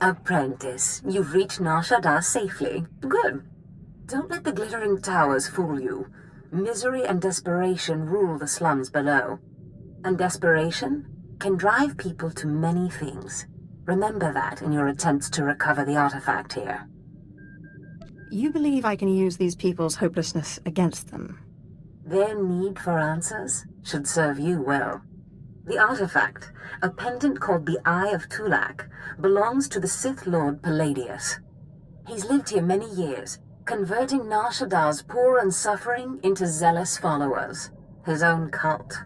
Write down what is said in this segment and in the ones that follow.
Apprentice, you've reached Nar Shaddaa safely. Good. Don't let the glittering towers fool you. Misery and desperation rule the slums below. And desperation can drive people to many things. Remember that in your attempts to recover the artifact here. You believe I can use these people's hopelessness against them? Their need for answers should serve you well. The artifact, a pendant called the Eye of Tulak, belongs to the Sith Lord Palladius. He's lived here many years, converting Nar Shaddaa's poor and suffering into zealous followers. His own cult.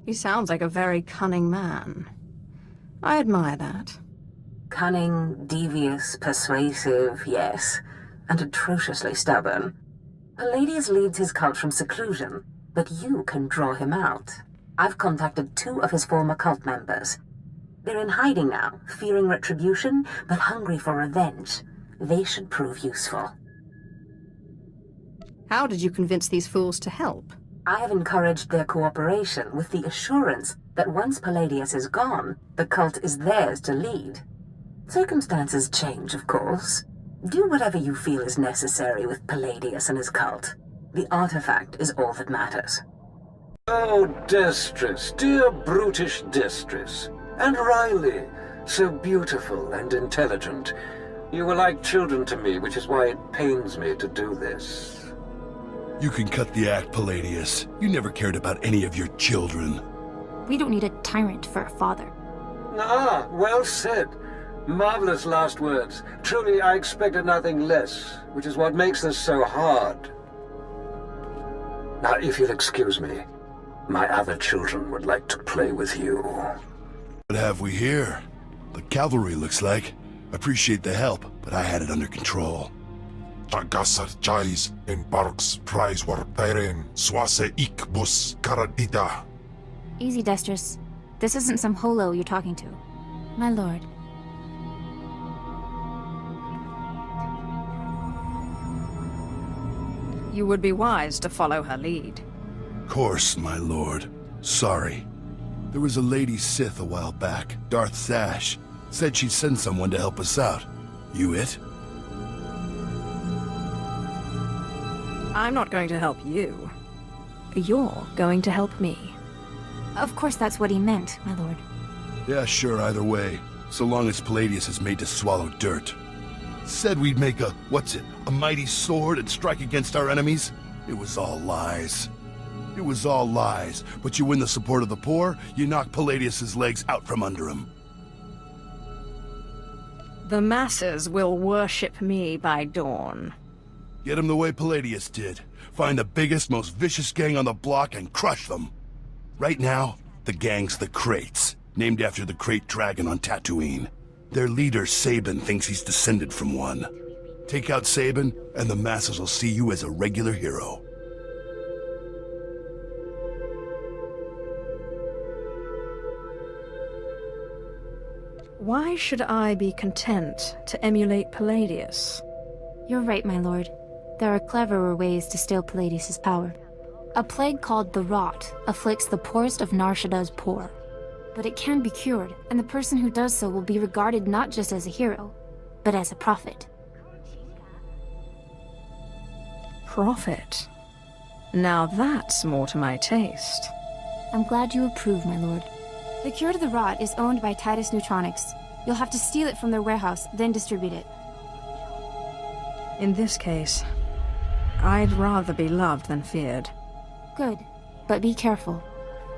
He sounds like a very cunning man. I admire that. Cunning, devious, persuasive, yes, and atrociously stubborn. Palladius leads his cult from seclusion, but you can draw him out. I've contacted 2 of his former cult members. They're in hiding now, fearing retribution, but hungry for revenge. They should prove useful. How did you convince these fools to help? I have encouraged their cooperation with the assurance that once Palladius is gone, the cult is theirs to lead. Circumstances change, of course. Do whatever you feel is necessary with Palladius and his cult. The artifact is all that matters. Oh, Destress, dear brutish Destress. And Riley, so beautiful and intelligent. You were like children to me, which is why it pains me to do this. You can cut the act, Palladius. You never cared about any of your children. We don't need a tyrant for a father. Ah, well said. Marvelous last words. Truly, I expected nothing less, which is what makes this so hard. Now, if you'll excuse me, my other children would like to play with you. What have we here? The cavalry, looks like. Appreciate the help, but I had it under control. Tagasar Chais en Barks Prize Wartairen Swase Ikbus Karadita. Easy, Destress. This isn't some holo you're talking to. My lord. You would be wise to follow her lead. Course, my lord. Sorry. There was a lady Sith a while back, Darth Sash. Said she'd send someone to help us out. You it? I'm not going to help you. You're going to help me. Of course that's what he meant, my lord. Yeah, sure, either way. So long as Palladius is made to swallow dirt. Said we'd make a, a mighty sword and strike against our enemies? It was all lies. It was all lies, but you win the support of the poor, you knock Palladius's legs out from under him. The masses will worship me by dawn. Get him the way Palladius did. Find the biggest, most vicious gang on the block and crush them. Right now, the gang's the Kraits, named after the Krayt dragon on Tatooine. Their leader, Sabin, thinks he's descended from one. Take out Sabin, and the masses will see you as a regular hero. Why should I be content to emulate Palladius? You're right, my lord. There are cleverer ways to steal Palladius' power. A plague called the Rot afflicts the poorest of Nar Shaddaa's poor. But it can be cured, and the person who does so will be regarded not just as a hero, but as a prophet. Prophet? Now that's more to my taste. I'm glad you approve, my lord. The cure to the Rot is owned by Titus Neutronics. You'll have to steal it from their warehouse, then distribute it. In this case, I'd rather be loved than feared. Good, but be careful.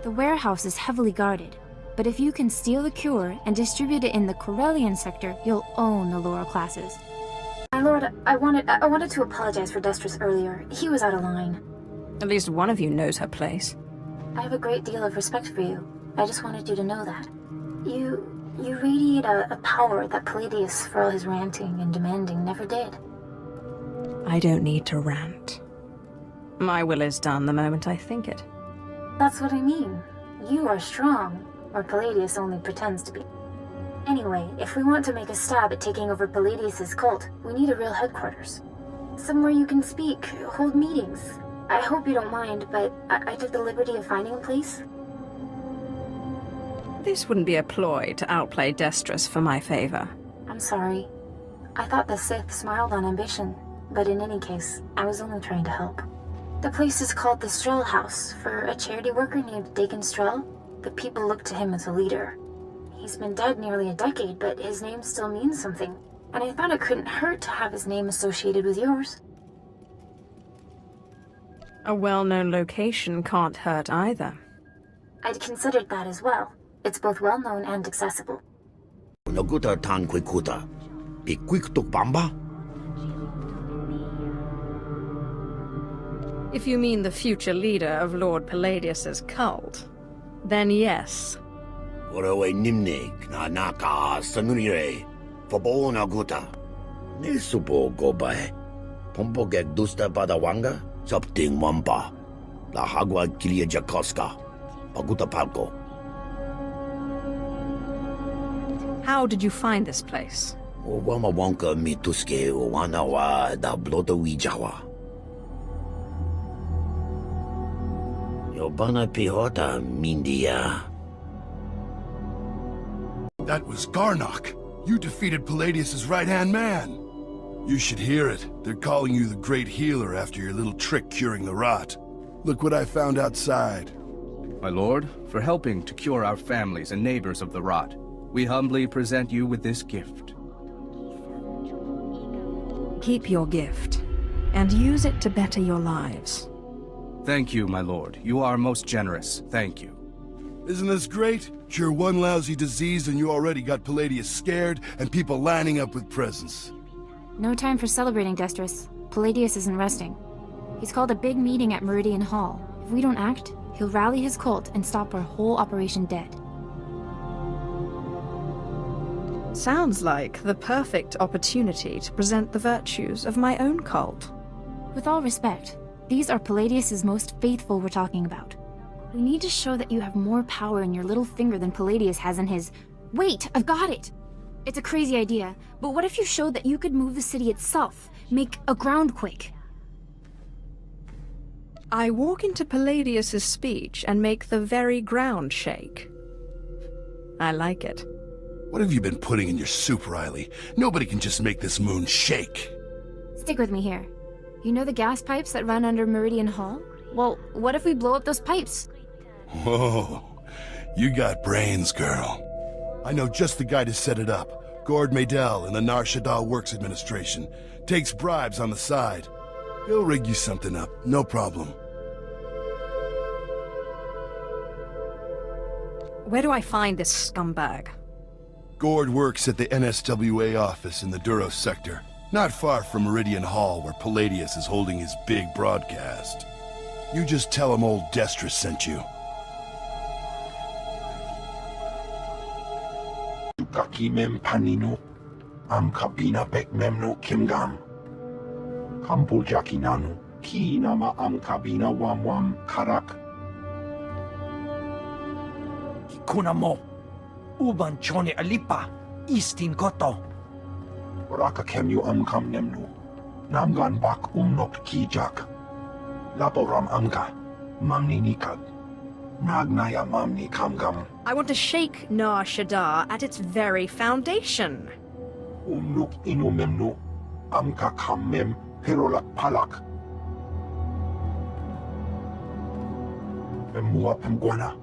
The warehouse is heavily guarded, but if you can steal the cure and distribute it in the Corellian sector, you'll own the lower classes. My lord, I wanted to apologize for Destress earlier. He was out of line. At least one of you knows her place. I have a great deal of respect for you. I just wanted you to know that. You radiate a power that Palladius, for all his ranting and demanding, never did. I don't need to rant. My will is done the moment I think it. That's what I mean. You are strong, or Palladius only pretends to be. Anyway, if we want to make a stab at taking over Palladius' cult, we need a real headquarters. Somewhere you can speak, hold meetings. I hope you don't mind, but I took the liberty of finding a place. This wouldn't be a ploy to outplay Destrus for my favor. I'm sorry. I thought the Sith smiled on ambition, but in any case, I was only trying to help. The place is called the Strell House, for a charity worker named Dakin Strell. The people look to him as a leader. He's been dead nearly a decade, but his name still means something, and I thought it couldn't hurt to have his name associated with yours. A well-known location can't hurt either. I'd considered that as well. It's both well-known and accessible. Naguta tan kwikuta. Pikwiktuk bamba? If you mean the future leader of Lord Palladius's cult, then yes. Orawe nimnik na naka sanurire. Fobo naguta. Nisupo gobae. Pompogek dusta badawanga. Sapting wampa. La hagwa kilia jakoska. Paguta palko. How did you find this place? Wama wonka mituske wanawa da bloto wijawa. Yobana pihota mindia. That was Garnock. You defeated Palladius's right-hand man. You should hear it. They're calling you the Great Healer after your little trick curing the rot. Look what I found outside. My lord, for helping to cure our families and neighbors of the rot, we humbly present you with this gift. Keep your gift, and use it to better your lives. Thank you, my lord. You are most generous. Thank you. Isn't this great? Cure one lousy disease and you already got Palladius scared and people lining up with presents. No time for celebrating, Destrus. Palladius isn't resting. He's called a big meeting at Meridian Hall. If we don't act, he'll rally his cult and stop our whole operation dead. Sounds like the perfect opportunity to present the virtues of my own cult. With all respect, these are Palladius's most faithful we're talking about. We need to show that you have more power in your little finger than Palladius has in his... Wait, I've got it! It's a crazy idea, but what if you showed that you could move the city itself, make a groundquake? I walk into Palladius's speech and make the very ground shake. I like it. What have you been putting in your soup, Riley? Nobody can just make this moon shake. Stick with me here. You know the gas pipes that run under Meridian Hall? Well, what if we blow up those pipes? Whoa, you got brains, girl. I know just the guy to set it up. Gord Maydell in the Nar Shaddaa Works Administration. Takes bribes on the side. He'll rig you something up, no problem. Where do I find this scumbag? Gord works at the NSWA office in the Duros sector, not far from Meridian Hall where Palladius is holding his big broadcast. You just tell him old Destrus sent you. Tukaki mem panino. Am kabina bek memno kimgam. Kampul jakinanu. Ki nama am kabina wam karak. Kuna mo. Uban chone alipa. Istin koto. Raka kemyu am kam nemnu. Namgan bak umnok kijak. Laboram amka. Mamni nikad. Nagnaya mamni kamgam. I want to shake Nar Shaddaa at its very foundation. Umnuk inu memnu. Amka kam mem perolak palak. Memua pemguana.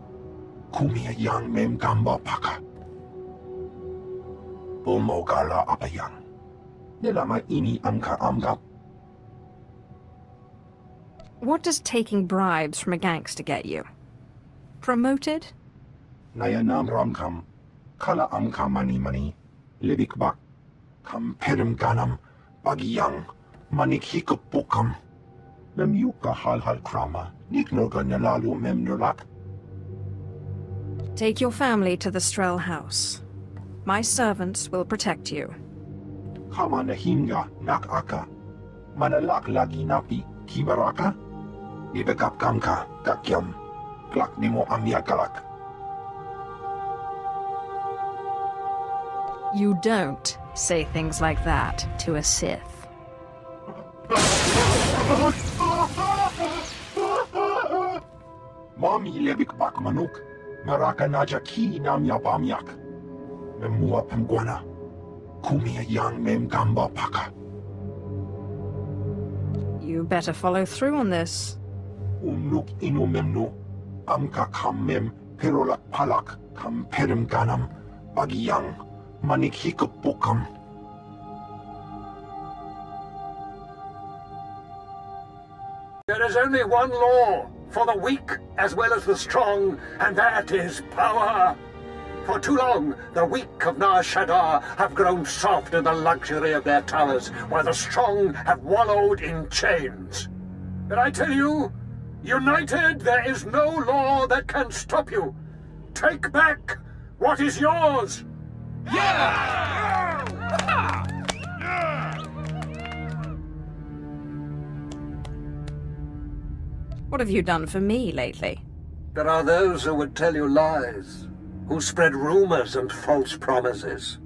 Kumia yang mem gamba paka. Bumogala apayang. Nilama ini amka amgap. What does taking bribes from a gangster get you? Promoted? Nayanam ramkam. Kala amka mani. Libik bak. Kam perim ganam. Bagiyang. Manik hikupukam. Mem yuka hal krama. Niknoga nalalu mem nulak. Take your family to the Strell House. My servants will protect you. Kama nahinga nakaka. Manalak lagi napi kibaraka. Ibekap kamka kakyam. Klak nimo amyakalak. You don't say things like that to a Sith. Mami lebik bak manuk. Marakanaja ki nam yapamyak. Memua pemguana. Kumia yang mem gamba paka. You better follow through on this. Umnuk inu memnu. Amka kam mem perolak palak kam perem ganam. Bagiyang manik hikapukam. There is only one law for the weak as well as the strong, and that is power. For too long, the weak of Nar Shaddaa have grown soft in the luxury of their towers, while the strong have wallowed in chains. But I tell you, united, there is no law that can stop you. Take back what is yours! What have you done for me lately? There are those who would tell you lies, who spread rumors and false promises.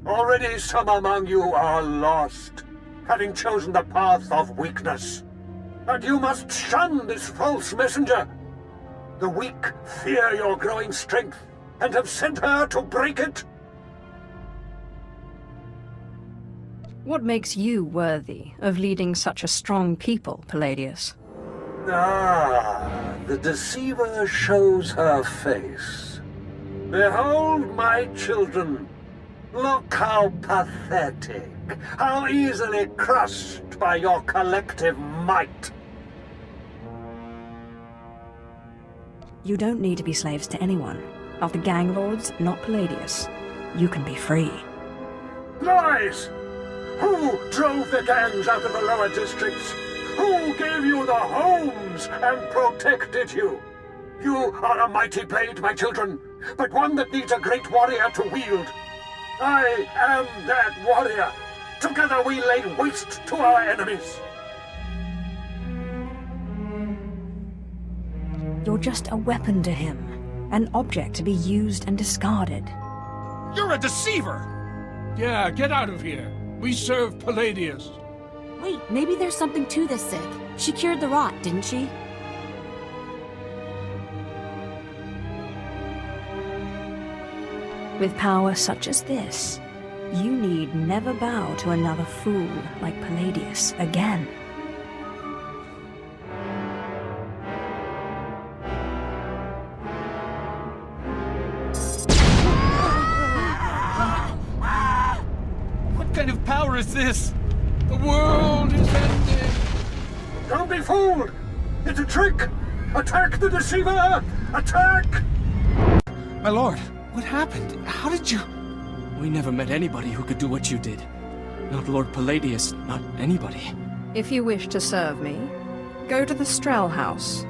Already some among you are lost, having chosen the path of weakness. And you must shun this false messenger. The weak fear your growing strength, and have sent her to break it. What makes you worthy of leading such a strong people, Palladius? Ah, the deceiver shows her face. Behold, my children. Look how pathetic, how easily crushed by your collective might. You don't need to be slaves to anyone. Of the gang lords, not Palladius. You can be free. Lies! Who drove the gangs out of the lower districts? Who gave you the homes and protected you? You are a mighty blade, my children, but one that needs a great warrior to wield. I am that warrior. Together we lay waste to our enemies. You're just a weapon to him. An object to be used and discarded. You're a deceiver! Yeah, get out of here. We serve Palladius. Wait, maybe there's something to this Sith. She cured the rot, didn't she? With power such as this, you need never bow to another fool like Palladius again. What kind of power is this? The world is ending! Don't be fooled! It's a trick! Attack the deceiver! Attack! My lord, what happened? How did you... We never met anybody who could do what you did. Not Lord Palladius, not anybody. If you wish to serve me, go to the Strel house.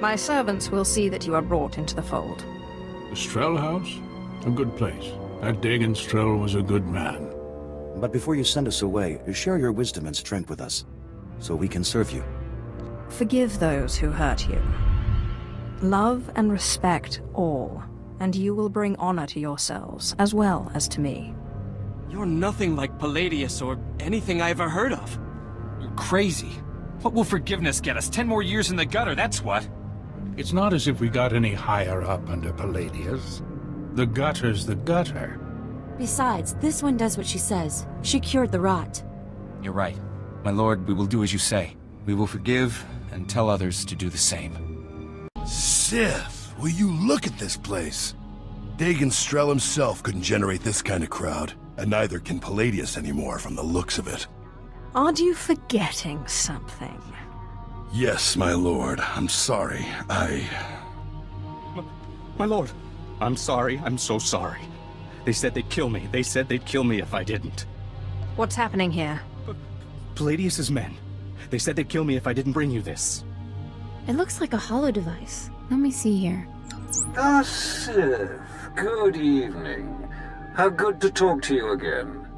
My servants will see that you are brought into the fold. The Strel house? A good place. That Dagon Strel was a good man. But before you send us away, share your wisdom and strength with us, so we can serve you. Forgive those who hurt you. Love and respect all, and you will bring honor to yourselves, as well as to me. You're nothing like Palladius or anything I ever heard of. You're crazy. What will forgiveness get us? 10 more years in the gutter, that's what. It's not as if we got any higher up under Palladius. The gutter's the gutter. Besides, this one does what she says. She cured the rot. You're right. My lord, we will do as you say. We will forgive and tell others to do the same. Sith, will you look at this place? Dagon Strel himself couldn't generate this kind of crowd, and neither can Palladius anymore from the looks of it. Aren't you forgetting something? Yes, my lord. I'm sorry. My lord, I'm sorry. I'm so sorry. They said they'd kill me. They said they'd kill me if I didn't. What's happening here? Palladius's men. They said they'd kill me if I didn't bring you this. It looks like a hollow device. Let me see here. Ah, Sith. Good evening. How good to talk to you again.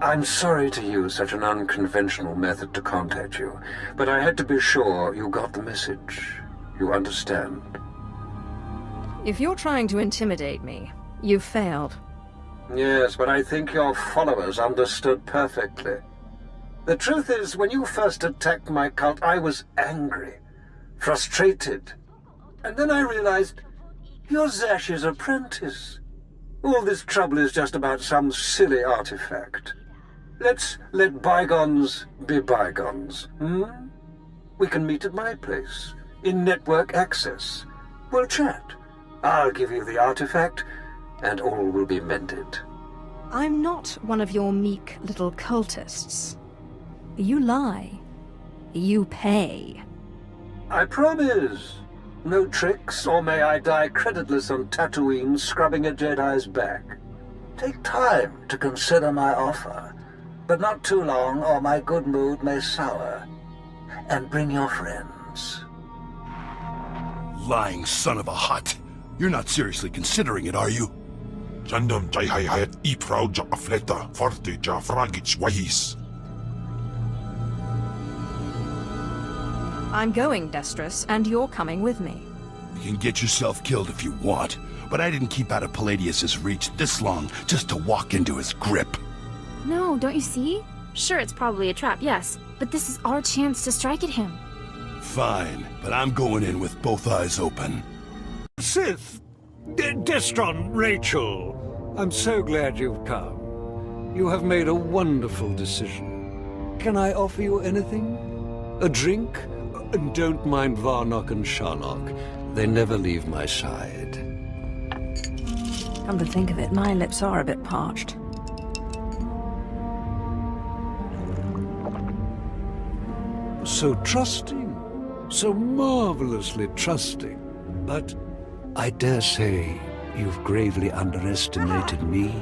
I'm sorry to use such an unconventional method to contact you, but I had to be sure you got the message. You understand? If you're trying to intimidate me, you've failed. Yes, but I think your followers understood perfectly. The truth is, when you first attacked my cult, I was angry, frustrated. And then I realized You're Zash's apprentice. All this trouble is just about some silly artifact. Let's let bygones be bygones, hmm? We can meet at my place, in network access. We'll chat. I'll give you the artifact, and all will be mended. I'm not one of your meek little cultists. You lie. You pay. I promise. No tricks, or may I die creditless on Tatooine scrubbing a Jedi's back. Take time to consider my offer, but not too long, or my good mood may sour. And bring your friends. Lying son of a hut. You're not seriously considering it, are you? Jandam jai hai hayat I proud ja afleta forte ja fragich wahis. I'm going, Destrus, and you're coming with me. You can get yourself killed if you want, but I didn't keep out of Palladius's reach this long just to walk into his grip. No, don't you see? Sure, it's probably a trap, yes, but this is our chance to strike at him. Fine, but I'm going in with both eyes open. Sith! Destron, Rachel! I'm so glad you've come. You have made a wonderful decision. Can I offer you anything? A drink? And don't mind Varnock and Sharnock. They never leave my side. Come to think of it, my lips are a bit parched. So trusting. So marvelously trusting. But I dare say you've gravely underestimated me.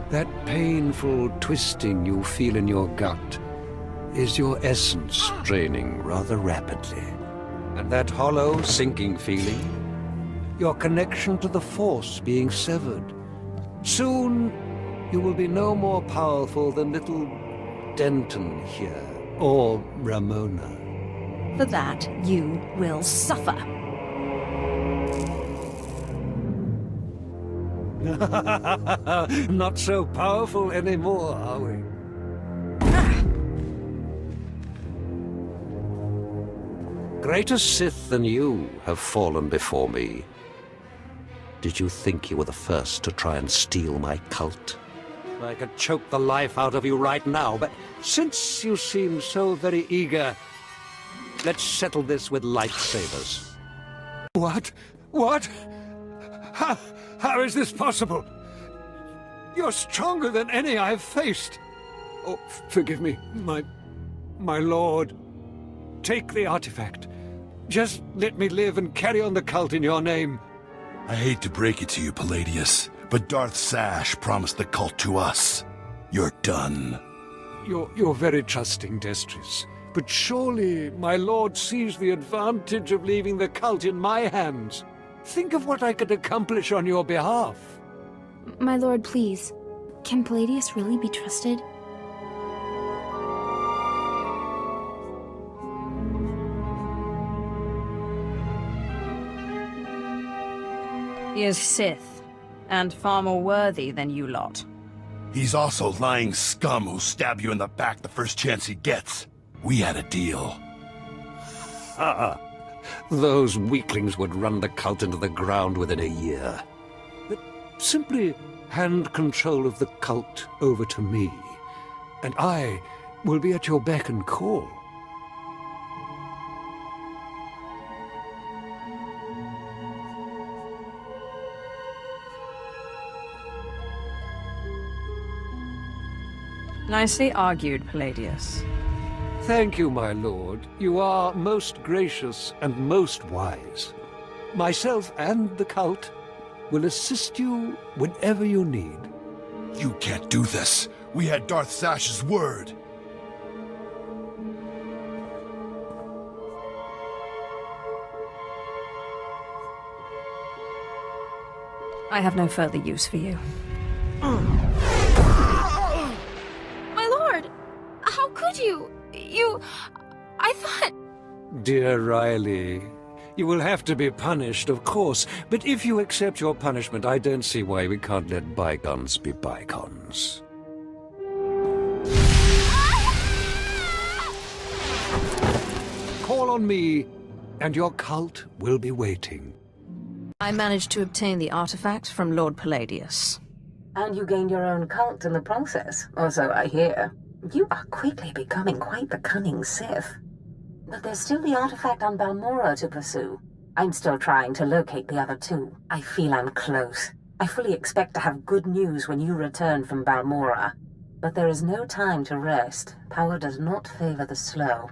That painful twisting you feel in your gut is your essence draining rather rapidly. And that hollow, sinking feeling, your connection to the Force being severed. Soon, you will be no more powerful than little Denton here, or Ramona. For that, you will suffer. Not so powerful anymore, are we? Greater Sith than you have fallen before me. Did you think you were the first to try and steal my cult? I could choke the life out of you right now, but since you seem so very eager, let's settle this with lightsabers. What? What? How is this possible? You're stronger than any I've faced. Oh, forgive me, my lord. Take the artifact. Just let me live and carry on the cult in your name. I hate to break it to you, Palladius, but Darth Sash promised the cult to us. You're done. You're very trusting, Destrus. But surely my lord sees the advantage of leaving the cult in my hands. Think of what I could accomplish on your behalf. My lord, please. Can Palladius really be trusted? He is Sith, and far more worthy than you lot. He's also lying scum who'll stab you in the back the first chance he gets. We had a deal. Those weaklings would run the cult into the ground within a year. But simply hand control of the cult over to me, and I will be at your beck and call. Nicely argued, Palladius. Thank you, my lord. You are most gracious and most wise. Myself and the cult will assist you whenever you need. You can't do this. We had Darth Sash's word. I have no further use for you. My lord! How could you? I thought... Dear Riley, you will have to be punished, of course, but if you accept your punishment, I don't see why we can't let bygones be bygones. Call on me, and your cult will be waiting. I managed to obtain the artifact from Lord Palladius. And you gained your own cult in the process, or so I hear. You are quickly becoming quite the cunning Sith. But there's still the artifact on Balmorra to pursue. I'm still trying to locate the other two. I feel I'm close. I fully expect to have good news when you return from Balmorra. But there is no time to rest. Power does not favor the slow.